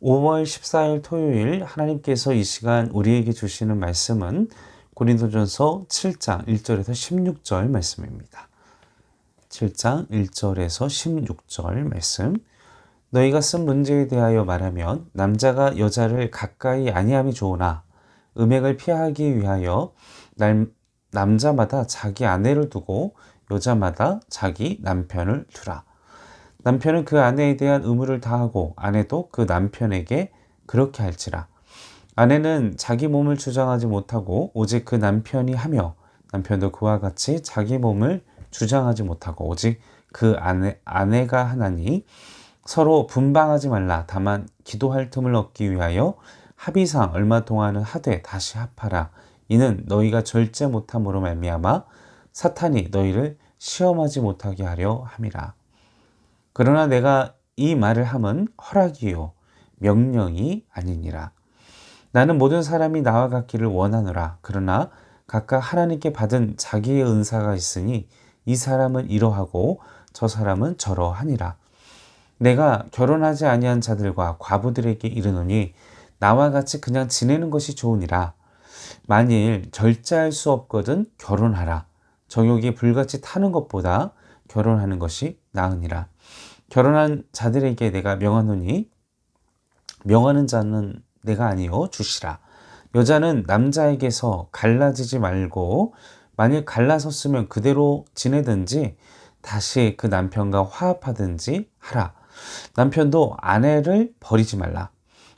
5월 14일 토요일 하나님께서 이 시간 우리에게 주시는 말씀은 고린도전서 7장 1절에서 16절 말씀입니다. 7장 1절에서 16절 말씀. 너희가 쓴 문제에 대하여 말하면 남자가 여자를 가까이 아니함이 좋으나 음행을 피하기 위하여 남자마다 자기 아내를 두고 여자마다 자기 남편을 두라. 남편은 그 아내에 대한 의무를 다하고 아내도 그 남편에게 그렇게 할지라. 아내는 자기 몸을 주장하지 못하고 오직 그 남편이 하며 남편도 그와 같이 자기 몸을 주장하지 못하고 오직 그 아내가 하나니 서로 분방하지 말라. 다만 기도할 틈을 얻기 위하여 합의상 얼마 동안은 하되 다시 합하라. 이는 너희가 절제 못함으로 말미암아 사탄이 너희를 시험하지 못하게 하려 함이라. 그러나 내가 이 말을 함은 허락이요 명령이 아니니라. 나는 모든 사람이 나와 같기를 원하노라. 그러나 각각 하나님께 받은 자기의 은사가 있으니 이 사람은 이러하고 저 사람은 저러하니라. 내가 결혼하지 아니한 자들과 과부들에게 이르노니 나와 같이 그냥 지내는 것이 좋으니라. 만일 절제할 수 없거든 결혼하라. 정욕이 불같이 타는 것보다 결혼하는 것이 나으니라. 결혼한 자들에게 내가 명하노니 명하는 자는 내가 아니요 주시라. 여자는 남자에게서 갈라지지 말고 만일 갈라섰으면 그대로 지내든지 다시 그 남편과 화합하든지 하라. 남편도 아내를 버리지 말라.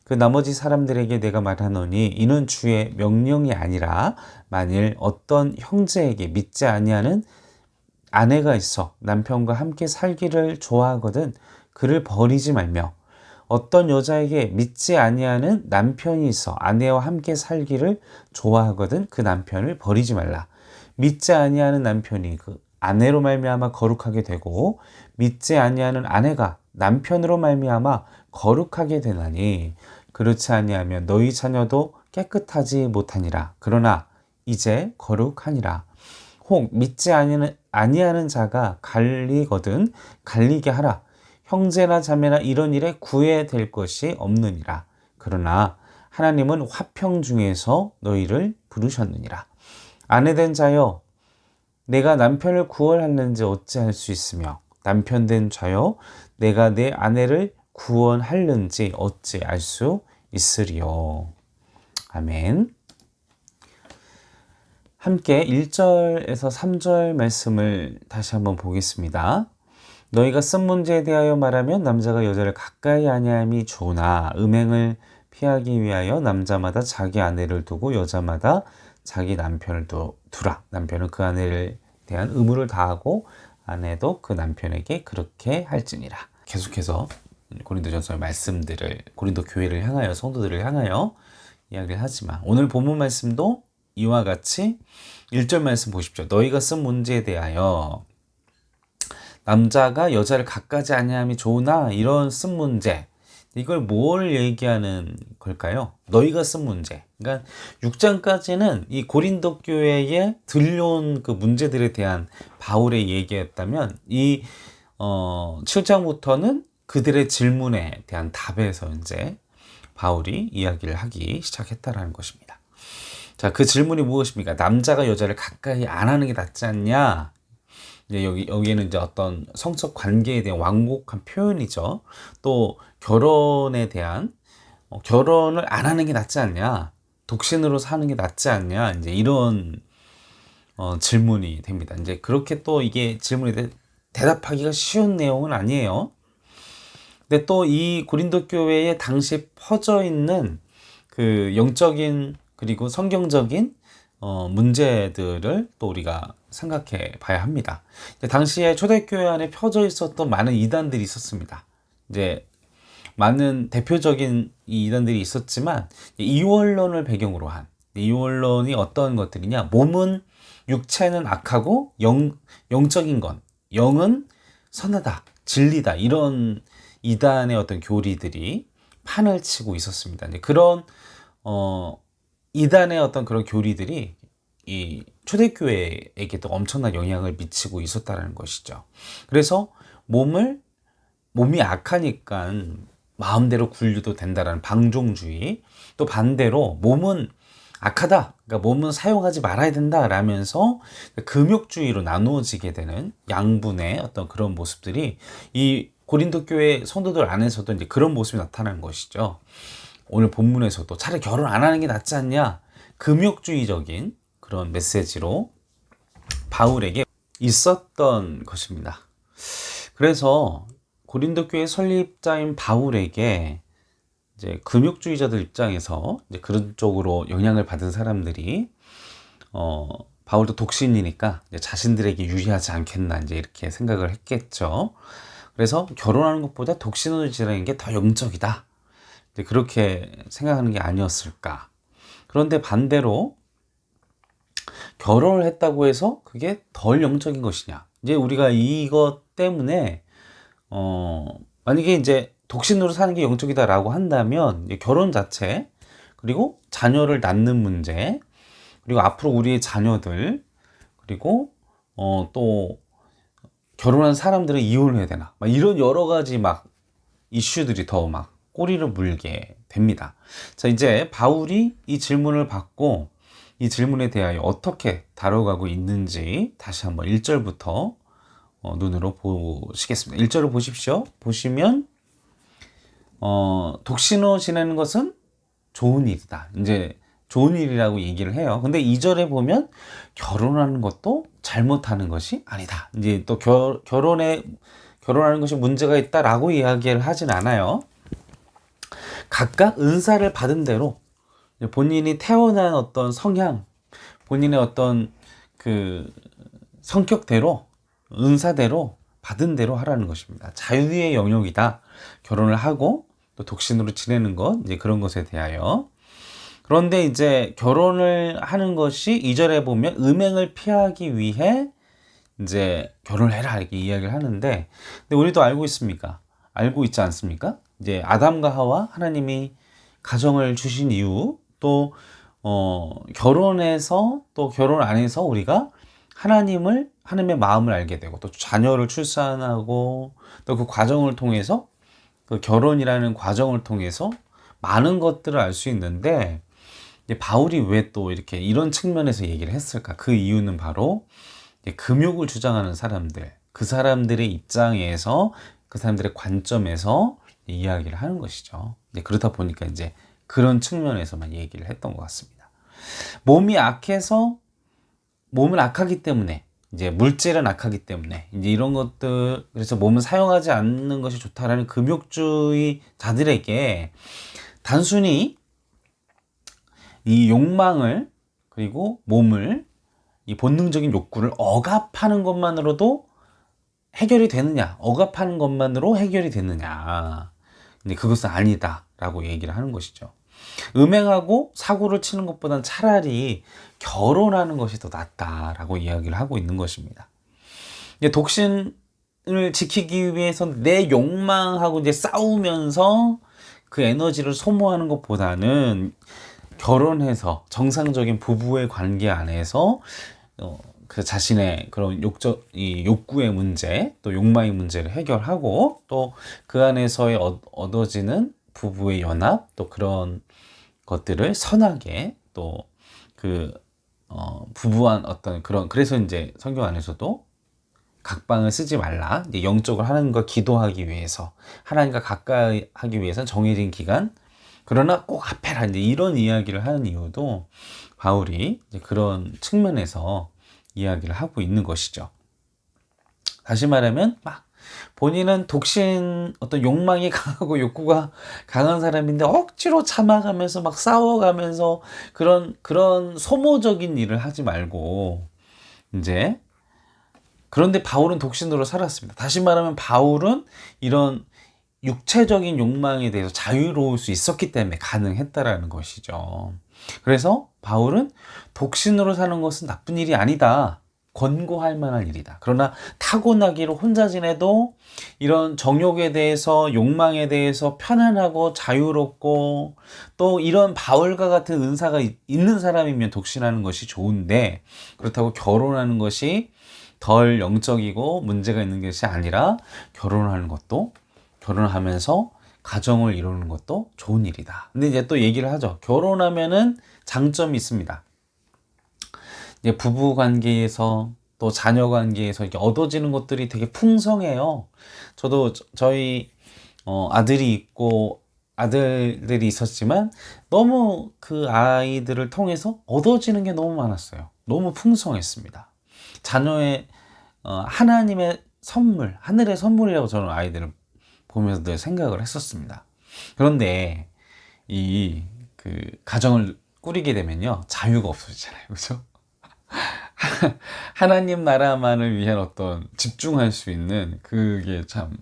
그 나머지 사람들에게 내가 말하노니 이는 주의 명령이 아니라 만일 어떤 형제에게 믿지 아니하는 아내가 있어 남편과 함께 살기를 좋아하거든 그를 버리지 말며 어떤 여자에게 믿지 아니하는 남편이 있어 아내와 함께 살기를 좋아하거든 그 남편을 버리지 말라. 믿지 아니하는 남편이 그 아내로 말미암아 거룩하게 되고 믿지 아니하는 아내가 남편으로 말미암아 거룩하게 되나니 그렇지 아니하면 너희 자녀도 깨끗하지 못하니라. 그러나 이제 거룩하니라. 혹 믿지 아니하는 자가 갈리거든 갈리게 하라. 형제나 자매나 이런 일에 구애될 것이 없느니라. 그러나 하나님은 화평 중에서 너희를 부르셨느니라. 아내된 자여 내가 남편을 구원하는지 어찌할 수 있으며 남편된 자여 내가 내 아내를 구원하는지 어찌 알 수 있으리요. 아멘. 함께 1절에서 3절 말씀을 다시 한번 보겠습니다. 너희가 쓴 문제에 대하여 말하면 남자가 여자를 가까이 아니함이 좋으나 음행을 피하기 위하여 남자마다 자기 아내를 두고 여자마다 자기 남편을 두라. 남편은 그 아내에 대한 의무를 다하고 아내도 그 남편에게 그렇게 할지니라. 계속해서 고린도전서의 말씀들을 고린도 교회를 향하여 성도들을 향하여 이야기를 하지만 오늘 본문 말씀도 이와 같이 1절 말씀 보십시오. 너희가 쓴 문제에 대하여 남자가 여자를 가까지 아니함이 좋으나 이런 쓴 문제 이걸 뭘 얘기하는 걸까요? 너희가 쓴 문제. 그러니까 6장까지는 이 고린도 교회에 들려온 그 문제들에 대한 바울의 얘기였다면 이 7장부터는 그들의 질문에 대한 답에서 이제 바울이 이야기를 하기 시작했다라는 것입니다. 자, 그 질문이 무엇입니까? 남자가 여자를 가까이 안 하는 게 낫지 않냐? 이제 여기에는 이제 어떤 성적 관계에 대한 완곡한 표현이죠. 또 결혼에 대한 결혼을 안 하는 게 낫지 않냐? 독신으로 사는 게 낫지 않냐? 이제 이런 질문이 됩니다. 이제 그렇게 또 이게 질문에 대답하기가 쉬운 내용은 아니에요. 근데 또 이 고린도 교회에 당시 퍼져 있는 그 영적인 그리고 성경적인 문제들을 또 우리가 생각해 봐야 합니다. 당시에 초대교회 안에 펴져 있었던 많은 이단들이 있었습니다. 이제 많은 대표적인 이단들이 있었지만 이원론을 배경으로 한 이원론이 어떤 것들이냐? 몸은 육체는 악하고 영적인 건 영은 선하다, 진리다 이런 이단의 어떤 교리들이 판을 치고 있었습니다. 이제 그런 이단의 어떤 그런 교리들이 이 초대교회에게도 엄청난 영향을 미치고 있었다는 것이죠. 그래서 몸이 악하니까 마음대로 굴려도 된다라는 방종주의, 또 반대로 몸은 악하다, 그러니까 몸은 사용하지 말아야 된다라면서 금욕주의로 나누어지게 되는 양분의 어떤 그런 모습들이 이 고린도 교회 성도들 안에서도 이제 그런 모습이 나타나는 것이죠. 오늘 본문에서도 차라리 결혼 안 하는 게 낫지 않냐, 금욕주의적인 그런 메시지로 바울에게 있었던 것입니다. 그래서 고린도 교회 설립자인 바울에게 이제 금욕주의자들 입장에서 이제 그런 쪽으로 영향을 받은 사람들이 바울도 독신이니까 이제 자신들에게 유리하지 않겠나 이제 이렇게 생각을 했겠죠. 그래서 결혼하는 것보다 독신을 지내는 게 더 영적이다, 이제 그렇게 생각하는 게 아니었을까. 그런데 반대로 결혼을 했다고 해서 그게 덜 영적인 것이냐, 이제 우리가 이것 때문에 만약에 이제 독신으로 사는 게 영적이다라고 한다면 결혼 자체, 그리고 자녀를 낳는 문제, 그리고 앞으로 우리의 자녀들, 그리고 또 결혼한 사람들은 이혼을 해야 되나, 막 이런 여러 가지 막 이슈들이 더 막 꼬리를 물게 됩니다. 자, 이제 바울이 이 질문을 받고 이 질문에 대하여 어떻게 다뤄가고 있는지 다시 한번 1절부터 눈으로 보시겠습니다. 1절을 보십시오. 보시면 독신으로 지내는 것은 좋은 일이다, 이제 좋은 일이라고 얘기를 해요. 근데 2절에 보면 결혼하는 것도 잘못하는 것이 아니다, 이제 또 결혼하는 것이 문제가 있다라고 이야기를 하진 않아요. 각각 은사를 받은 대로 본인이 태어난 어떤 성향, 본인의 어떤 그 성격대로, 은사대로 받은 대로 하라는 것입니다. 자유의 영역이다, 결혼을 하고 또 독신으로 지내는 것, 이제 그런 것에 대하여. 그런데 이제 결혼을 하는 것이 2절에 보면 음행을 피하기 위해 이제 결혼을 해라, 이렇게 이야기를 하는데, 근데 우리도 알고 있지 않습니까? 이제 아담과 하와, 하나님이 가정을 주신 이유, 또 결혼해서 또 결혼 안에서 우리가 하나님의 마음을 알게 되고, 또 자녀를 출산하고, 또 그 과정을 통해서, 그 결혼이라는 과정을 통해서 많은 것들을 알 수 있는데, 이제 바울이 왜 또 이렇게 이런 측면에서 얘기를 했을까? 그 이유는 바로 금욕을 주장하는 사람들, 그 사람들의 입장에서, 그 사람들의 관점에서 이야기를 하는 것이죠. 그러다 보니까 이제 그런 측면에서만 얘기를 했던 것 같습니다. 몸은 악하기 때문에, 이제 물질은 악하기 때문에, 이제 이런 것들, 그래서 몸은 사용하지 않는 것이 좋다라는 금욕주의자들에게 단순히 이 욕망을, 그리고 몸을, 이 본능적인 욕구를 억압하는 것만으로도 해결이 되느냐, 억압하는 것만으로 해결이 되느냐, 근데 그것은 아니다라고 얘기를 하는 것이죠. 음행하고 사고를 치는 것보단 차라리 결혼하는 것이 더 낫다라고 이야기를 하고 있는 것입니다. 독신을 지키기 위해서 내 욕망하고 이제 싸우면서 그 에너지를 소모하는 것보다는 결혼해서 정상적인 부부의 관계 안에서 그 자신의 그런 욕구의 문제, 또 욕망의 문제를 해결하고, 또 그 안에서의 얻어지는 부부의 연합, 또 그런 것들을 선하게, 또 부부한 어떤 그런, 그래서 이제 성경 안에서도 각방을 쓰지 말라, 이제 영적으로 하나님과 기도하기 위해서, 하나님과 가까이 하기 위해서는 정해진 기간, 그러나 꼭 합해라, 이제 이런 이야기를 하는 이유도 바울이 이제 그런 측면에서 이야기를 하고 있는 것이죠. 다시 말하면 본인은 독신, 어떤 욕망이 강하고 욕구가 강한 사람인데 억지로 참아가면서 막 싸워가면서 그런 소모적인 일을 하지 말고, 이제 그런데 바울은 독신으로 살았습니다. 다시 말하면 바울은 이런 육체적인 욕망에 대해서 자유로울 수 있었기 때문에 가능했다라는 것이죠. 그래서 바울은 독신으로 사는 것은 나쁜 일이 아니다, 권고할 만한 일이다. 그러나 타고나기로 혼자 지내도 이런 정욕에 대해서, 욕망에 대해서 편안하고 자유롭고, 또 이런 바울과 같은 은사가 있는 사람이면 독신하는 것이 좋은데, 그렇다고 결혼하는 것이 덜 영적이고 문제가 있는 것이 아니라, 결혼하는 것도 결혼하면서 가정을 이루는 것도 좋은 일이다. 근데 이제 또 얘기를 하죠. 결혼하면은 장점이 있습니다. 이제 부부 관계에서 또 자녀 관계에서 이렇게 얻어지는 것들이 되게 풍성해요. 저도 저희 아들이 있고 아들들이 있었지만 너무 그 아이들을 통해서 얻어지는 게 너무 많았어요. 너무 풍성했습니다. 자녀의 하나님의 선물, 하늘의 선물이라고 저는 아이들을 보면서 늘 생각을 했었습니다. 그런데 이 그 가정을 꾸리게 되면요, 자유가 없어지잖아요. 그죠? 하나님 나라만을 위한 어떤 집중할 수 있는 그게 참,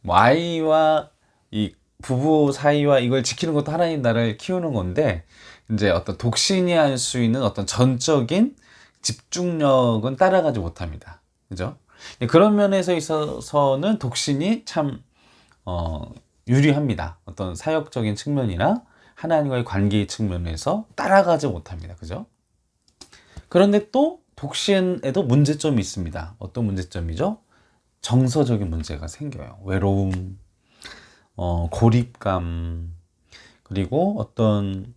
뭐 아이와 이 부부 사이와 이걸 지키는 것도 하나님 나라를 키우는 건데, 이제 어떤 독신이 할 수 있는 어떤 전적인 집중력은 따라가지 못합니다. 그죠? 그런 면에서 있어서는 독신이 참 유리합니다. 어떤 사역적인 측면이나 하나님과의 관계의 측면에서 따라가지 못합니다. 그죠? 그런데 또 독신에도 문제점이 있습니다. 어떤 문제점이죠? 정서적인 문제가 생겨요. 외로움, 고립감, 그리고 어떤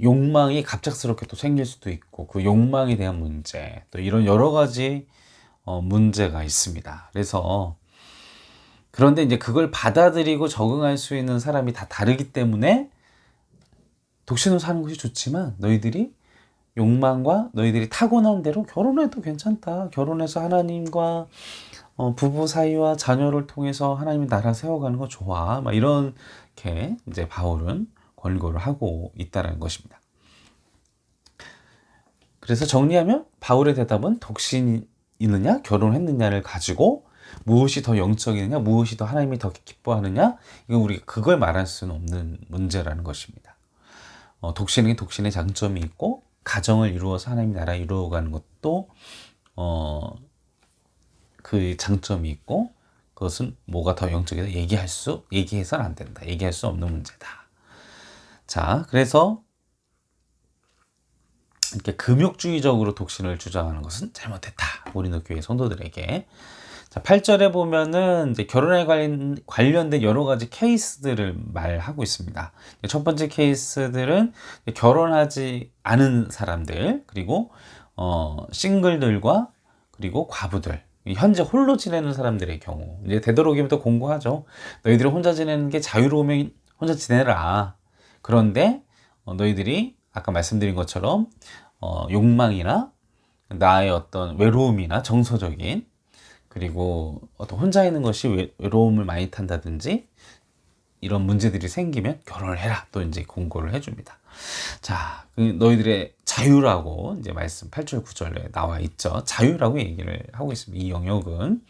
욕망이 갑작스럽게 또 생길 수도 있고, 그 욕망에 대한 문제, 또 이런 여러 가지 문제가 있습니다. 그런데 이제 그걸 받아들이고 적응할 수 있는 사람이 다 다르기 때문에 독신으로 사는 것이 좋지만 너희들이 욕망과 너희들이 타고난 대로 결혼해도 괜찮다. 결혼해서 하나님과 부부 사이와 자녀를 통해서 하나님의 나라 세워가는 거 좋아. 막 이렇게 이제 바울은 권고를 하고 있다는 것입니다. 그래서 정리하면 바울의 대답은 독신이느냐 결혼했느냐를 가지고 무엇이 더 영적이느냐, 무엇이 더 하나님이 더 기뻐하느냐, 이건 우리가 그걸 말할 수는 없는 문제라는 것입니다. 독신에게 독신의 장점이 있고, 가정을 이루어서 하나님 나라 이루어가는 것도 그 장점이 있고, 그것은 뭐가 더 영적이다 얘기해서는 안 된다. 얘기할 수 없는 문제다. 자, 그래서 이렇게 금욕주의적으로 독신을 주장하는 것은 잘못했다. 고린도 교회 성도들에게. 자, 8절에 보면은 이제 결혼에 관련된 여러 가지 케이스들을 말하고 있습니다. 첫 번째 케이스들은 결혼하지 않은 사람들, 그리고 싱글들과 그리고 과부들, 현재 홀로 지내는 사람들의 경우. 이제 되도록이면 공고하죠. 너희들이 혼자 지내는 게 자유로우면 혼자 지내라. 그런데 너희들이 아까 말씀드린 것처럼 욕망이나 나의 어떤 외로움이나 정서적인, 그리고 어떤 혼자 있는 것이 외로움을 많이 탄다든지 이런 문제들이 생기면 결혼을 해라. 또 이제 공고를 해줍니다. 자, 너희들의 자유라고 이제 말씀 8절 9절에 나와 있죠. 자유라고 얘기를 하고 있습니다. 이 영역은.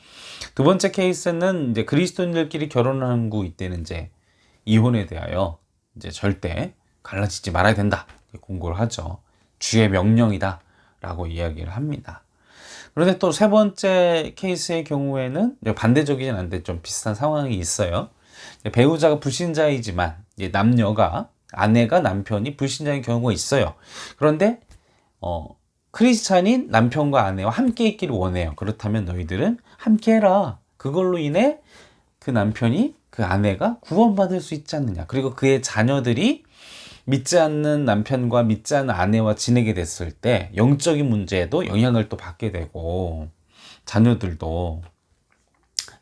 두 번째 케이스는 이제 그리스도인들끼리 결혼한 후 이때는 이제 이혼에 대하여 이제 절대 갈라지지 말아야 된다. 공고를 하죠. 주의 명령이다. 라고 이야기를 합니다. 그런데 또 세 번째 케이스의 경우에는 반대적이진 않은데 좀 비슷한 상황이 있어요. 배우자가 불신자이지만 아내가 남편이 불신자인 경우가 있어요. 그런데 크리스찬인 남편과 아내와 함께 있기를 원해요. 그렇다면 너희들은 함께 해라. 그걸로 인해 그 남편이, 그 아내가 구원받을 수 있지 않느냐. 그리고 그의 자녀들이 믿지 않는 남편과 믿지 않는 아내와 지내게 됐을 때 영적인 문제에도 영향을 또 받게 되고, 자녀들도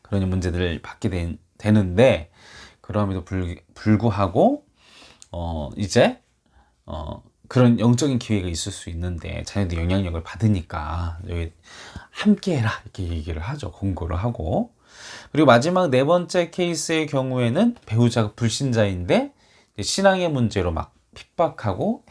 그런 문제들을 받게 되는데, 그럼에도 불구하고 이제 그런 영적인 기회가 있을 수 있는데 자녀들이 영향력을 받으니까 여기 함께 해라 이렇게 얘기를 하죠. 공고를 하고. 그리고 마지막 네 번째 케이스의 경우에는 배우자가 불신자인데 신앙의 문제로 막 핍박하고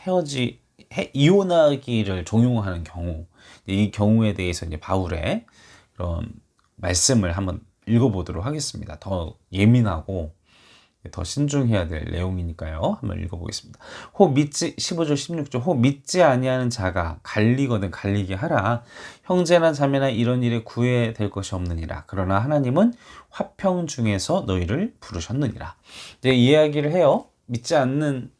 이혼하기를 종용하는 경우, 이 경우에 대해서 이제 바울의 그런 말씀을 한번 읽어보도록 하겠습니다. 더 예민하고 더 신중해야 될 내용이니까요. 한번 읽어보겠습니다. 15절 16절 혹 믿지 아니하는 자가 갈리거든 갈리게 하라. 형제나 자매나 이런 일에 구애될 것이 없느니라. 그러나 하나님은 화평 중에서 너희를 부르셨느니라. 이제 이야기를 해요. 믿지 않는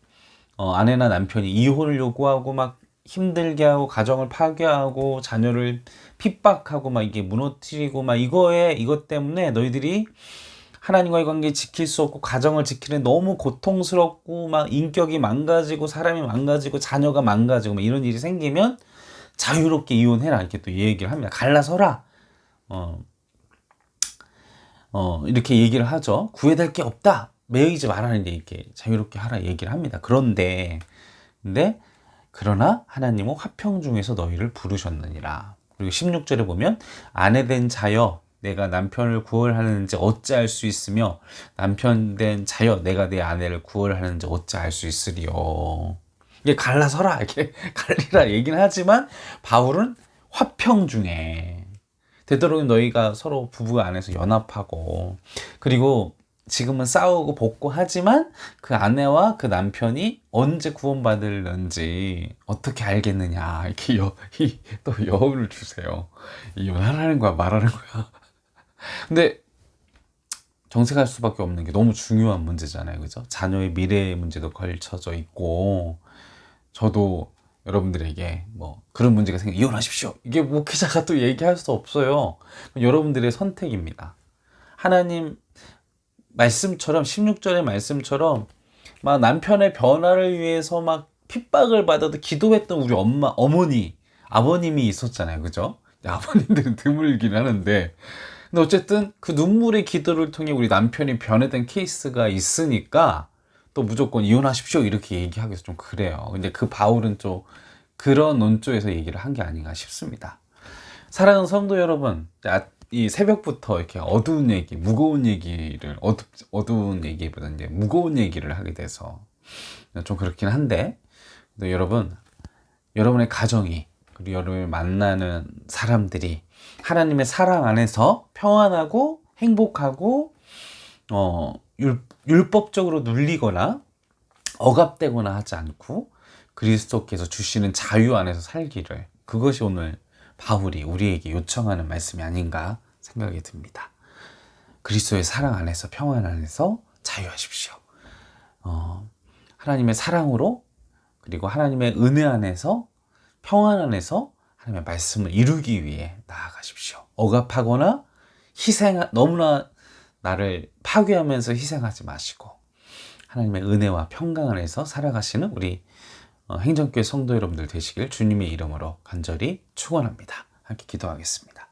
아내나 남편이 이혼을 요구하고 막 힘들게 하고 가정을 파괴하고 자녀를 핍박하고 막 이게 무너뜨리고 막 이것 때문에 너희들이 하나님과의 관계 지킬 수 없고 가정을 지키는 너무 고통스럽고 막 인격이 망가지고 사람이 망가지고 자녀가 망가지고 막 이런 일이 생기면 자유롭게 이혼해라 이렇게 또 얘기를 합니다. 갈라서라. 이렇게 얘기를 하죠. 구애될 게 없다. 매이지 말라는데 이렇게 자유롭게 하라 얘기를 합니다. 근데 그러나 하나님은 화평 중에서 너희를 부르셨느니라. 그리고 16절에 보면 아내 된 자여 내가 남편을 구원하는지 어찌 알 수 있으며 남편 된 자여 내가 내 아내를 구원하는지 어찌 알 수 있으리요. 이게 갈라서라 이렇게 갈리라 얘기는 하지만 바울은 화평 중에 되도록 너희가 서로 부부 안에서 연합하고 그리고 지금은 싸우고 볶고 하지만 그 아내와 그 남편이 언제 구원받을는지 어떻게 알겠느냐 이렇게 또 여운을 주세요. 이혼하라는 거야 말하는 거야. 근데 정색할 수밖에 없는 게 너무 중요한 문제잖아요. 그죠? 자녀의 미래의 문제도 걸쳐져 있고 저도 여러분들에게 뭐 그런 문제가 생겨 이혼하십시오. 이게 목회자가 또 얘기할 수 없어요. 여러분들의 선택입니다. 하나님 말씀처럼 16절의 말씀처럼 막 남편의 변화를 위해서 막 핍박을 받아도 기도했던 우리 어머니, 아버님이 있었잖아요. 그죠? 아버님들은 드물긴 하는데 근데 어쨌든 그 눈물의 기도를 통해 우리 남편이 변했던 케이스가 있으니까 또 무조건 이혼하십시오 이렇게 얘기하기 위해서 좀 그래요. 근데 그 바울은 좀 그런 논조에서 얘기를 한 게 아닌가 싶습니다. 사랑하는 성도 여러분, 이 새벽부터 이렇게 어두운 얘기, 무거운 얘기를 어두운 얘기보다 이제 무거운 얘기를 하게 돼서 좀 그렇긴 한데, 근데 여러분의 가정이 그리고 여러분을 만나는 사람들이 하나님의 사랑 안에서 평안하고 행복하고 율법적으로 눌리거나 억압되거나 하지 않고 그리스도께서 주시는 자유 안에서 살기를 그것이 오늘 바울이 우리에게 요청하는 말씀이 아닌가 생각이 듭니다. 그리스도의 사랑 안에서 평안 안에서 자유하십시오. 하나님의 사랑으로 그리고 하나님의 은혜 안에서 평안 안에서 하나님의 말씀을 이루기 위해 나아가십시오. 억압하거나 너무나 나를 파괴하면서 희생하지 마시고 하나님의 은혜와 평강 안에서 살아가시는 우리 행정교회 성도 여러분들 되시길 주님의 이름으로 간절히 축원합니다. 함께 기도하겠습니다.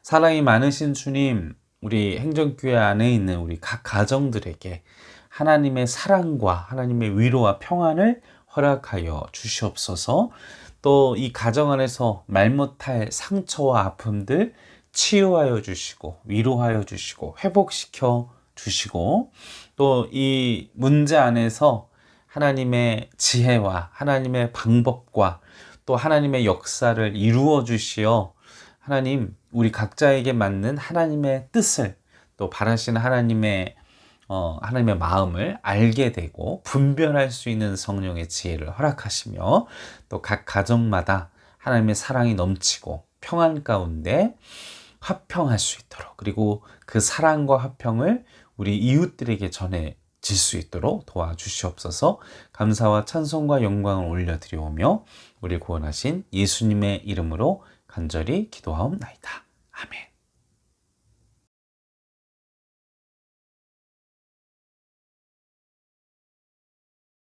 사랑이 많으신 주님, 우리 행정교회 안에 있는 우리 각 가정들에게 하나님의 사랑과 하나님의 위로와 평안을 허락하여 주시옵소서. 또 이 가정 안에서 말 못할 상처와 아픔들 치유하여 주시고 위로하여 주시고 회복시켜 주시고 또 이 문제 안에서 하나님의 지혜와 하나님의 방법과 또 하나님의 역사를 이루어 주시어 하나님 우리 각자에게 맞는 하나님의 뜻을 또 바라시는 하나님의 마음을 알게 되고 분별할 수 있는 성령의 지혜를 허락하시며 또 각 가정마다 하나님의 사랑이 넘치고 평안 가운데 화평할 수 있도록 그리고 그 사랑과 화평을 우리 이웃들에게 전해질 수 있도록 도와주시옵소서. 감사와 찬송과 영광을 올려드리오며 우리 구원하신 예수님의 이름으로 간절히 기도하옵나이다. 아멘.